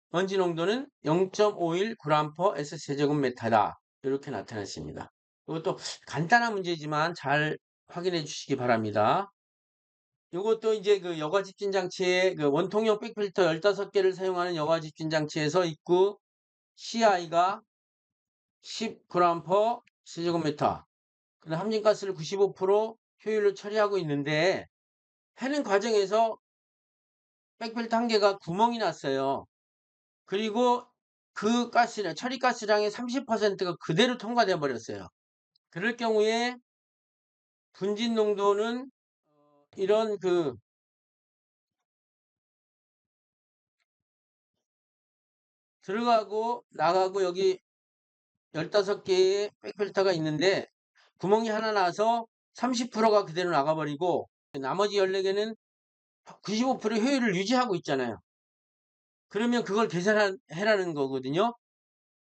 먼지 농도는 0.51g/s 세제곱미터다. 이렇게 나타났습니다. 이것도 간단한 문제지만 잘 확인해 주시기 바랍니다. 이것도 이제 그 여과 집진 장치에 그 원통형 백필터 15개를 사용하는 여과 집진 장치에서 입구 CI가 10g/s 세제곱미터. 근데 함진가스를 95% 효율로 처리하고 있는데 해는 과정에서 백필터 한 개가 구멍이 났어요. 그리고 그 가스량, 처리가스량의 30%가 그대로 통과되어 버렸어요. 그럴 경우에 분진 농도는 이런 그 들어가고 나가고 여기 15개의 백필터가 있는데 구멍이 하나 나서 30%가 그대로 나가버리고 나머지 14개는 95% 효율을 유지하고 있잖아요. 그러면 그걸 계산해라는 거거든요.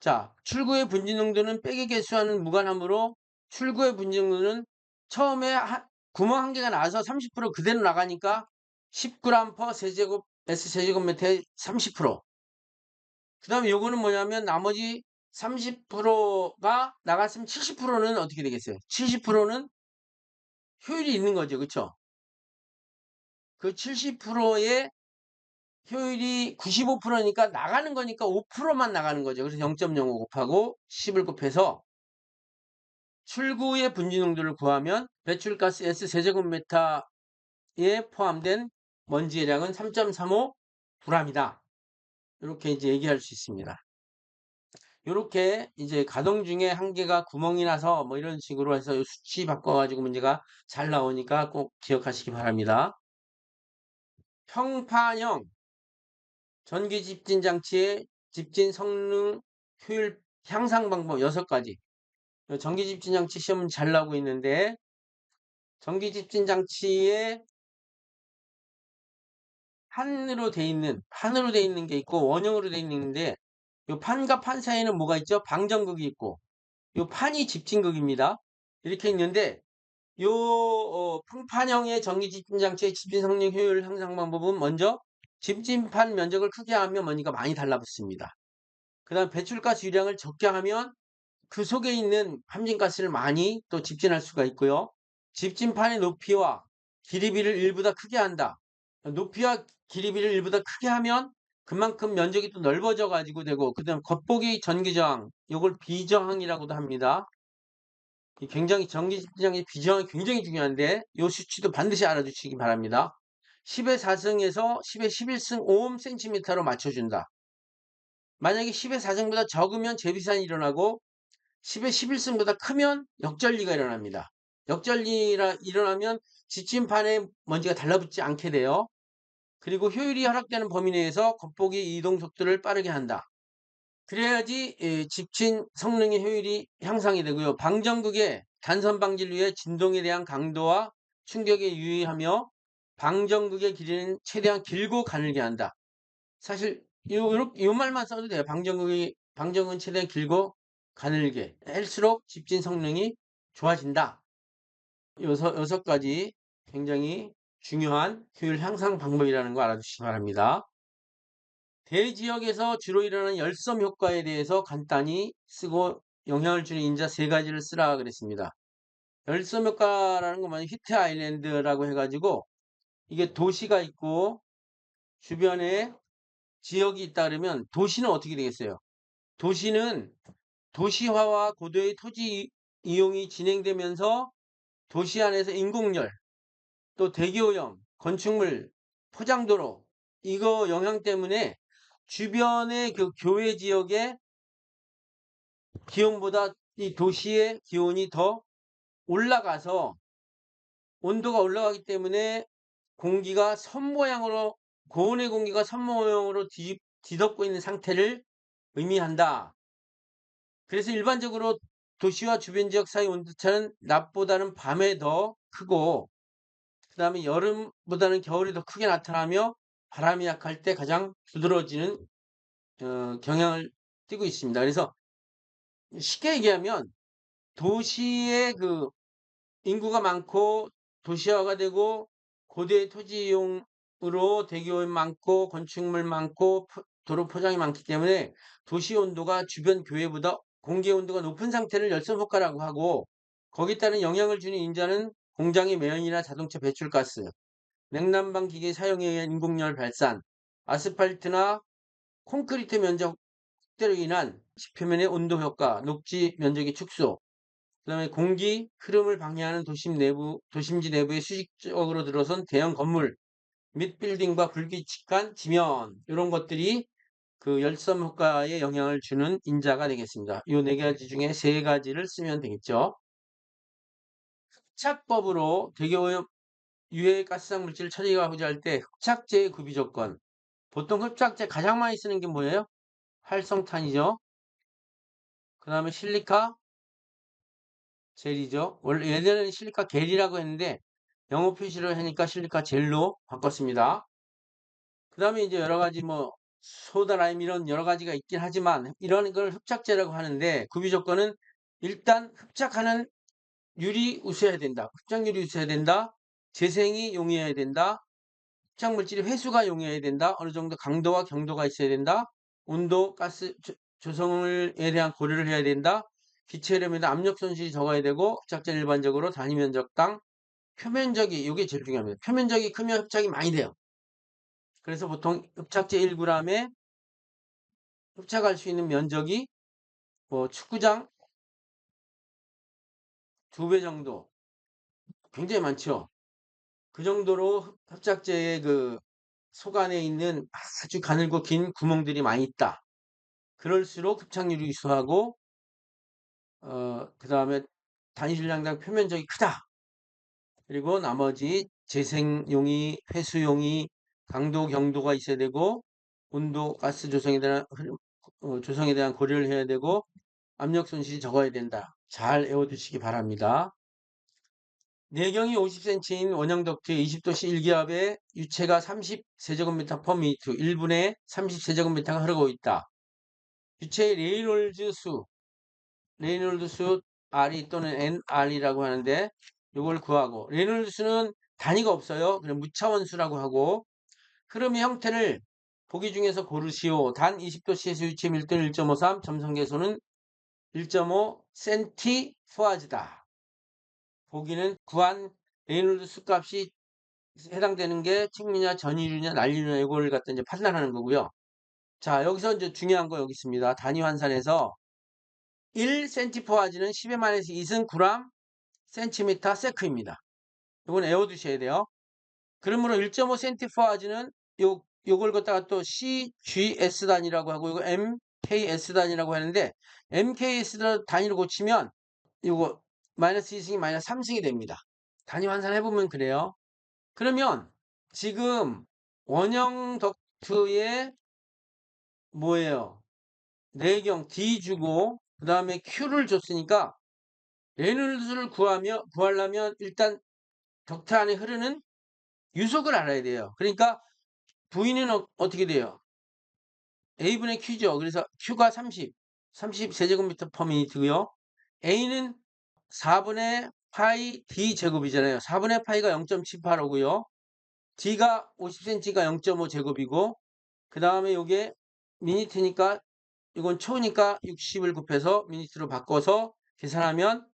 자, 출구의 분진 농도는 백의 개수와는 무관하므로 출구의 분진 농도는 처음에 구멍 한 개가 나와서 30% 그대로 나가니까 10g/s 세제곱미터의 30%. 그 다음에 요거는 뭐냐면 나머지 30%가 나갔으면 70%는 어떻게 되겠어요? 70%는 효율이 있는 거죠. 그쵸? 그 70%의 효율이 95%니까 나가는 거니까 5%만 나가는 거죠. 그래서 0.05 곱하고 10을 곱해서 출구의 분지 농도를 구하면 배출가스 S 세제곱미터에 포함된 먼지의 양은 3.35g이다. 이렇게 이제 얘기할 수 있습니다. 이렇게 이제 가동 중에 한 개가 구멍이 나서 뭐 이런 식으로 해서 수치 바꿔가지고 문제가 잘 나오니까 꼭 기억하시기 바랍니다. 평판형 전기 집진 장치의 집진 성능 효율 향상 방법 6가지. 전기 집진 장치 시험은 잘 나오고 있는데 전기 집진 장치에 판으로 돼 있는 게 있고 원형으로 돼 있는데 이 판과 판 사이에는 뭐가 있죠? 방전극이 있고 이 판이 집진극입니다. 이렇게 있는데 요 평판형의 전기 집진 장치의 집진 성능 효율 향상 방법은 먼저 집진판 면적을 크게 하면 먼지가 많이 달라붙습니다. 그 다음 배출가스 유량을 적게 하면 그 속에 있는 함진가스를 많이 또 집진할 수가 있고요. 집진판의 높이와 길이비를 일보다 크게 한다. 높이와 길이비를 일보다 크게 하면 그만큼 면적이 또 넓어져 가지고 되고 그다음 겉보기 전기저항 이걸 비저항이라고도 합니다. 굉장히 전기 집진장의 비저항이 굉장히 중요한데 이 수치도 반드시 알아두시기 바랍니다. 10의 4승에서 10의 11승 5cm로 맞춰준다. 만약에 10의 4승보다 적으면 재비산이 일어나고 10의 11승보다 크면 역전리가 일어납니다. 역전리가 일어나면 지침판에 먼지가 달라붙지 않게 돼요. 그리고 효율이 허락되는 범위 내에서 겉보기 이동 속도를 빠르게 한다. 그래야지 집진 성능의 효율이 향상이 되고요. 방전극의 단선 방지를 위해 진동에 대한 강도와 충격에 유의하며 방전극의 길이는 최대한 길고 가늘게 한다. 사실 요 말만 써도 돼요. 방전극은 최대한 길고 가늘게 할수록 집진 성능이 좋아진다. 여섯 가지 굉장히 중요한 효율 향상 방법이라는 거 알아두시기 바랍니다. 대지역에서 주로 일어나는 열섬 효과에 대해서 간단히 쓰고 영향을 주는 인자 3가지를 쓰라 그랬습니다. 열섬 효과라는 건 히트 아일랜드라고 해가지고 이게 도시가 있고 주변에 지역이 있다 그러면 도시는 어떻게 되겠어요? 도시는 도시화와 고도의 토지 이용이 진행되면서 도시 안에서 인공열, 또 대기오염, 건축물, 포장도로 이거 영향 때문에 주변의 그 교외 지역의 기온보다 이 도시의 기온이 더 올라가서 온도가 올라가기 때문에 공기가 선 모양으로 고온의 공기가 선 모양으로 뒤덮고 있는 상태를 의미한다. 그래서 일반적으로 도시와 주변 지역 사이 온도차는 낮보다는 밤에 더 크고 그 다음에 여름보다는 겨울이 더 크게 나타나며 바람이 약할 때 가장 두드러지는 경향을 띠고 있습니다. 그래서 쉽게 얘기하면 도시의 그 인구가 많고 도시화가 되고 고대 토지 이용으로 대기오염 많고 건축물 많고 도로 포장이 많기 때문에 도시 온도가 주변 교외보다 공기 온도가 높은 상태를 열섬 효과라고 하고 거기에 따른 영향을 주는 인자는 공장의 매연이나 자동차 배출가스, 냉난방 기계 사용에 의한 인공열 발산, 아스팔트나 콘크리트 면적 확대로 인한 지표면의 온도 효과, 녹지 면적의 축소, 그다음에 공기 흐름을 방해하는 도심지 내부에 수직적으로 들어선 대형 건물 및 빌딩과 불규칙한 지면 이런 것들이 그 열섬 효과에 영향을 주는 인자가 되겠습니다. 이 4가지 중에 3가지를 쓰면 되겠죠. 흡착법으로 대기오염 유해 가스성 물질 처리하고자 할 때 흡착제의 구비 조건. 보통 흡착제 가장 많이 쓰는 게 뭐예요? 활성탄이죠. 그 다음에 실리카 젤이죠. 원래 예전에는 실리카 겔이라고 했는데 영어 표시를 하니까 실리카 젤로 바꿨습니다. 그 다음에 이제 여러 가지 뭐 소다, 라임 이런 여러 가지가 있긴 하지만 이런 걸 흡착제라고 하는데 구비 조건은 일단 흡착하는 율이 우수해야 된다. 흡착률이 우수해야 된다. 재생이 용이해야 된다. 흡착 물질의 회수가 용이해야 된다. 어느 정도 강도와 경도가 있어야 된다. 온도, 가스 조성에 대한 고려를 해야 된다. 기체열에다 압력 손실이 적어야 되고 흡착제는 일반적으로 단위 면적당 표면적이 요게 제일 중요합니다. 표면적이 크면 흡착이 많이 돼요. 그래서 보통 흡착제 1g에 흡착할 수 있는 면적이 뭐 축구장 2배 정도 굉장히 많죠. 그 정도로 흡착제의 그 속 안에 있는 아주 가늘고 긴 구멍들이 많이 있다. 그럴수록 흡착률이 유수하고 그다음에 단위 질량당 표면적이 크다. 그리고 나머지 재생용이, 회수용이, 강도, 경도가 있어야 되고 온도, 가스 조성에 대한 고려를 해야 되고 압력 손실이 적어야 된다. 잘 외워두시기 바랍니다. 내경이 50cm인 원형 덕트 20도씨 일기압에 유체가 30세제곱미터 per minute 1분에 30세제곱미터가 흐르고 있다. 유체의 레이놀드 수 RE 또는 NR이라고 하는데 이걸 구하고 레이놀드 수는 단위가 없어요. 그냥 무차원수라고 하고 흐름의 형태를 보기 중에서 고르시오. 단 20도씨에서 유체 밀도는 1.53, 점성계수는 1.5 cm/S다. 보기는 구한 레이놀드 수값이 해당되는 게 측류냐 전이류냐 난류냐 이걸 갖다 이제 판단하는 거고요. 자, 여기서 이제 중요한 거 여기 있습니다. 단위 환산에서 1cm/S는 10의 마이너스 2승 9g cm 세크입니다. 이건 외워두셔야 돼요. 그러므로 1.5cm/S는 요걸 갖다가 또 CGS 단위라고 하고 이거 MKS 단위라고 하는데 MKS 단위로 고치면 이거 마이너스 2승이 마이너스 3승이 됩니다. 단위 환산해보면 그래요. 그러면 지금 원형 덕트에 뭐예요? 내경 D 주고 그 다음에 Q를 줬으니까 레놀드수를 구하려면 일단 덕트 안에 흐르는 유속을 알아야 돼요. 그러니까 V는 어떻게 돼요? A분의 Q죠. 그래서 Q가 30세제곱미터 per minute고요. A는 4분의 파이 D 제곱이잖아요. 4분의 파이가 0.785고요. D가 50cm가 0.5 제곱이고 그 다음에 요게 미니트니까 이건 초니까 60을 곱해서 미니트로 바꿔서 계산하면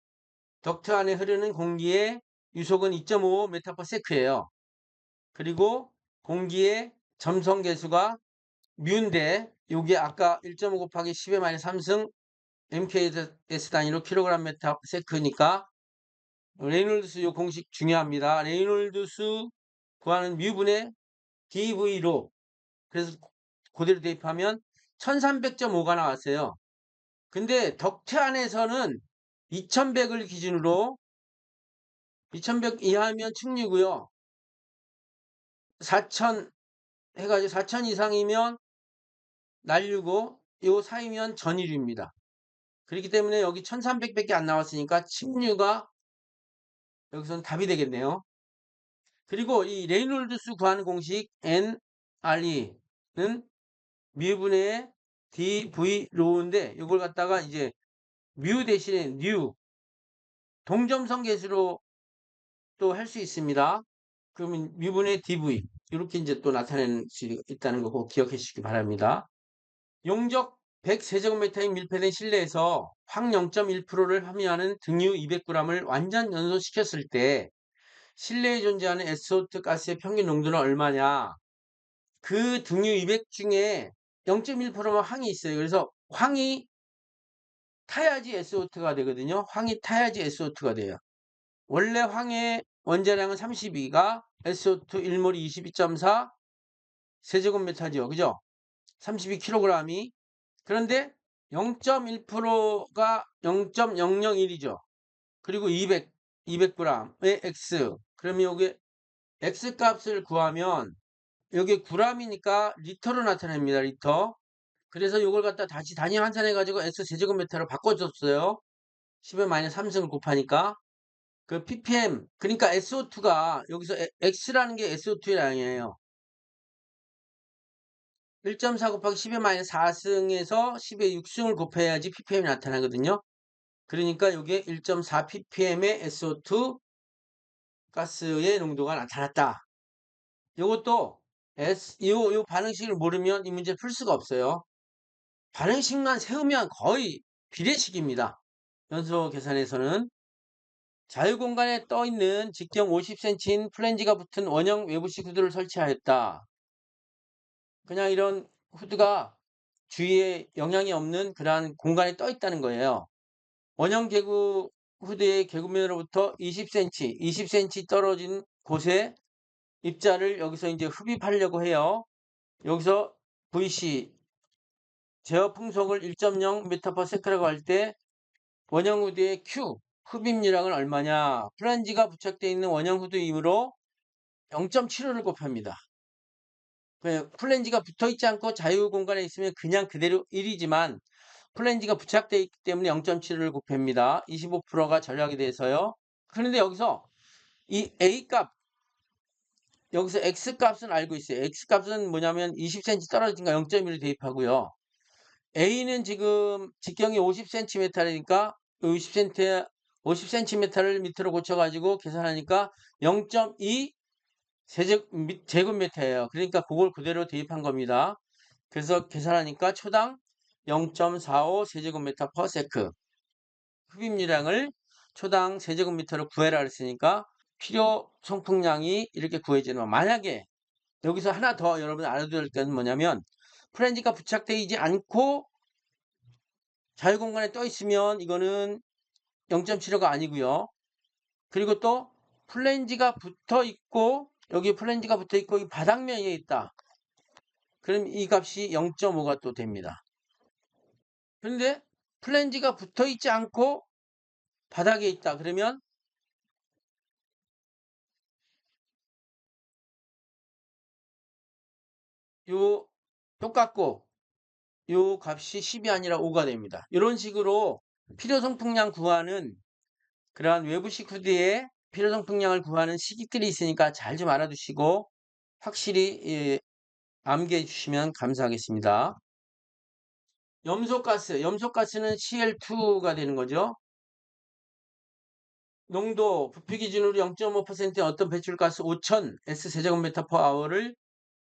덕트 안에 흐르는 공기의 유속은 2.5 메타퍼세크예요. 그리고 공기의 점성 계수가 뮤인데 요게 아까 1.5 곱하기 10의 마이너스 3승 MKS 단위로 킬로그램 메타세크니까 레이놀드수 요 공식 중요합니다. 레이놀드수 구하는 뮤분의 DV로 그래서 그대로 대입하면 1300.5가 나왔어요. 근데 덕트 안에서는 2100을 기준으로 2100 이하면 측류고요. 4000 해가지고 4000 이상이면 난류고 요 사이면 전이류입니다. 그렇기 때문에 여기 1300밖에 안 나왔으니까 측류가 여기서는 답이 되겠네요. 그리고 이 레이놀드수 구하는 공식 NRE는 뮤분의 dv 로우인데 이걸 갖다가 이제 뮤 대신에 뉴 동점성 계수로 또 할 수 있습니다. 그러면 뮤분의 dv 이렇게 이제 또 나타낼 수 있다는 거 꼭 기억해 주시기 바랍니다. 용적 100세제곱미터인 밀폐된 실내에서 황 0.1%를 함유하는 등유 200g을 완전 연소시켰을 때 실내에 존재하는 SO2 가스의 평균 농도는 얼마냐? 그 등유 200 중에 0.1%만 황이 있어요. 그래서 황이 타야지 SO2가 되거든요. 황이 타야지 SO2가 돼요. 원래 황의 원자량은 32가 SO2 1몰이 22.4 세제곱미터죠. 그죠? 32kg이. 그런데 0.1%가 0.001이죠. 그리고 200g의 X. 그러면 여기 X 값을 구하면 여기 g이니까 리터로 나타냅니다. 리터. 그래서 이걸 갖다 다시 단위 환산해가지고 S 세제곱미터로 바꿔줬어요. 10의 마이너스 3승을 곱하니까. 그 ppm, 그러니까 SO2가 여기서 X라는 게 SO2의 양이에요. 1.4 곱하기 10의 마이너스 4승에서 10의 6승을 곱해야지 ppm이 나타나거든요. 그러니까 이게 1.4 ppm의 SO2 가스의 농도가 나타났다. 이것도 요 반응식을 모르면 이 문제 풀 수가 없어요. 반응식만 세우면 거의 비례식입니다. 연소 계산에서는. 자유공간에 떠있는 직경 50cm인 플랜지가 붙은 원형 외부식 후드를 설치하였다. 그냥 이런 후드가 주위에 영향이 없는 그러한 공간에 떠있다는 거예요. 원형 개구 후드의 개구면으로부터 20cm 떨어진 곳에 입자를 여기서 이제 흡입하려고 해요. 여기서 VC 제어 풍속을 1.0m/s라고 할 때 원형 후드의 Q 흡입유량은 얼마냐? 플란지가 부착되어 있는 원형 후드이므로 0.75를 곱합니다. 플랜지가 붙어 있지 않고 자유 공간에 있으면 그냥 그대로 1이지만 플랜지가 부착되어 있기 때문에 0.75를 곱합니다. 25%가 절약이 돼서요. 그런데 여기서 이 A 값, 여기서 X 값은 알고 있어요. X 값은 뭐냐면 20cm 떨어지니까 0.1을 대입하고요. A는 지금 직경이 50cm니까 50cm를 밑으로 고쳐가지고 계산하니까 0.2 제곱미터예요. 그러니까 그걸 그대로 대입한 겁니다. 그래서 계산하니까 초당 0.45 세제곱미터 퍼 세크 흡입유량을 초당 세제곱미터로 구해라 그랬으니까 필요 송풍량이 이렇게 구해지는 만약에 여기서 하나 더 여러분 알아둬야 될 건 뭐냐면 프렌지가 부착되어 있지 않고 자유공간에 떠 있으면 이거는 0.75가 아니고요. 그리고 또 플랜지가 붙어 있고 여기 플랜지가 붙어 있고 이 바닥면에 있다. 그럼 이 값이 0.5가 또 됩니다. 그런데 플랜지가 붙어 있지 않고 바닥에 있다. 그러면 요 똑같고 요 값이 10이 아니라 5가 됩니다. 이런 식으로 필요성풍량 구하는 그러한 외부식 후드의 필요성풍량을 구하는 식익들이 있으니까 잘 좀 알아두시고 확실히 암기해 주시면 감사하겠습니다. 염소가스는 CL2가 되는 거죠. 농도, 부피 기준으로 0.5%의 어떤 배출가스 5,000 S세제곱미터 per hour를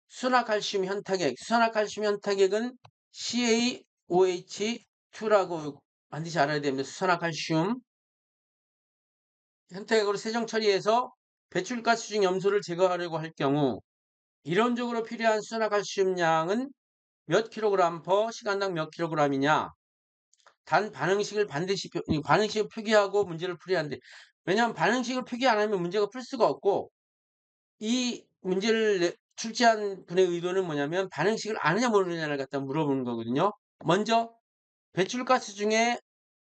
수산화칼슘 현타객, 수산화칼슘 현타객은 CaOH2라고 반드시 알아야 됩니다. 수산화칼슘 현타객으로 세정 처리해서 배출가스 중 염소를 제거하려고 할 경우 이론적으로 필요한 수산화칼슘 양은 몇 킬로그램 퍼 시간당 몇 킬로그램이냐? 단 반응식을 반드시 반응식을 표기하고 문제를 풀어야 하는데 왜냐하면 반응식을 표기 안 하면 문제가 풀 수가 없고 이 문제를 출제한 분의 의도는 뭐냐면 반응식을 아느냐 모르느냐를 갖다 물어보는 거거든요. 먼저 배출가스 중에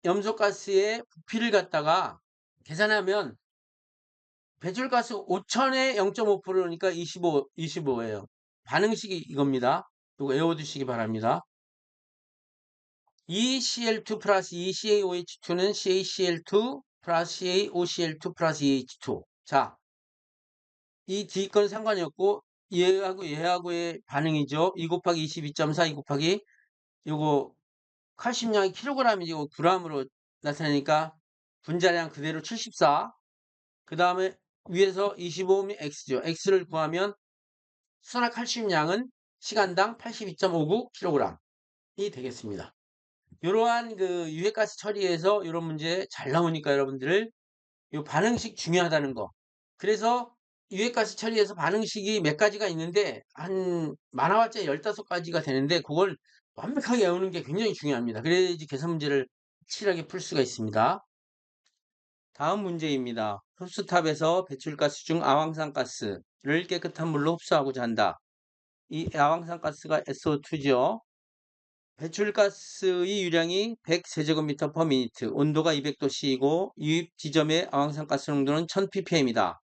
염소가스의 부피를 갖다가 계산하면 배출가스 5천에 0.5%니까 25예요. 반응식이 이겁니다. 이거 외워두시기 바랍니다. ECl2 플러스 ECaOH2는 CaCl2 플러스 CaOCl2 플러스 EH2. 자, 이 뒤 건 상관이 없고 얘하고의 반응이죠. 2 곱하기 22.4, 2 곱하기 요거 칼슘량이 킬로그램이고 g으로 나타나니까 분자량 그대로 74. 그 다음에 위에서 25면 X죠. X를 구하면 수산화칼슘량은 시간당 82.59kg이 되겠습니다. 이러한 그 유해가스 처리에서 이런 문제 잘 나오니까 여러분들 이 반응식 중요하다는 거. 그래서 유해가스 처리에서 반응식이 몇 가지가 있는데 한 많아봤자 15가지가 되는데 그걸 완벽하게 외우는 게 굉장히 중요합니다. 그래야지 계산 문제를 확실하게 풀 수가 있습니다. 다음 문제입니다. 흡수탑에서 배출가스 중 아황산가스를 깨끗한 물로 흡수하고자 한다. 이 아황산가스가 SO2죠. 배출가스의 유량이 100세제곱미터 per minute, 온도가 200도씨이고 유입 지점의 아황산가스 농도는 1000ppm이다.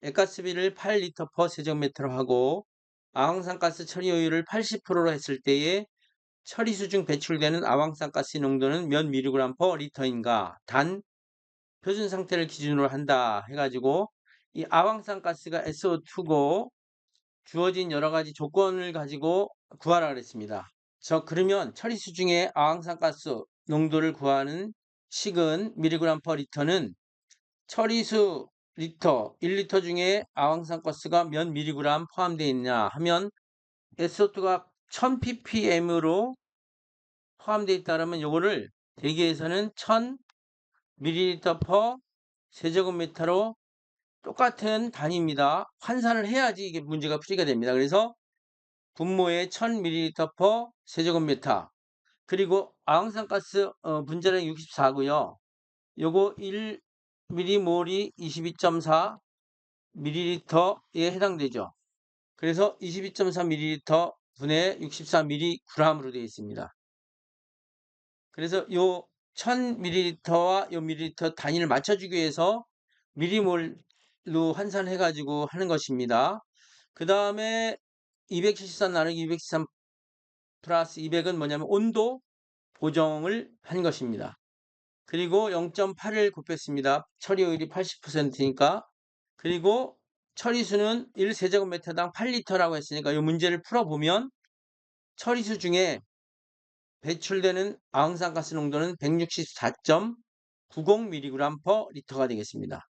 액가스비를 8리터 per 세제곱미터로 하고 아황산가스 처리효율을 80%로 했을 때에 처리수 중 배출되는 아황산가스 농도는 몇 미리그램 per 리터인가? 단 표준 상태를 기준으로 한다 해가지고 이 아황산가스가 SO2고 주어진 여러 가지 조건을 가지고 구하라 그랬습니다. 그러면 처리수 중에 아황산가스 농도를 구하는 식은 미리그램 퍼 리터는 처리수 리터 1리터 중에 아황산가스가 몇 미리그램 포함되어 있냐 하면 SO2가 1000ppm으로 포함되어 있다면 요거를 대기에서는 1000ml per 세제곱미터로 똑같은 단위입니다. 환산을 해야지 이게 문제가 풀이가 됩니다. 그래서 분모에 1000ml per 세제곱미터. 그리고 아황산가스 분자량 64고요. 요거 1mm몰이 22.4 ml에 해당되죠. 그래서 22.4ml 분의 64mg으로 되어 있습니다. 그래서 요 1000ml와 요 ml 단위를 맞춰주기 위해서 미리몰로 환산해 가지고 하는 것입니다. 그 다음에 273 나누기 273 플러스 200은 뭐냐면 온도 보정을 한 것입니다. 그리고 0.8을 곱했습니다. 처리효율이 80%니까. 그리고 처리수는 1세제곱미터당 8리터라고 했으니까 이 문제를 풀어보면 처리수 중에 배출되는 아황산가스 농도는 164.90mg/L가 되겠습니다.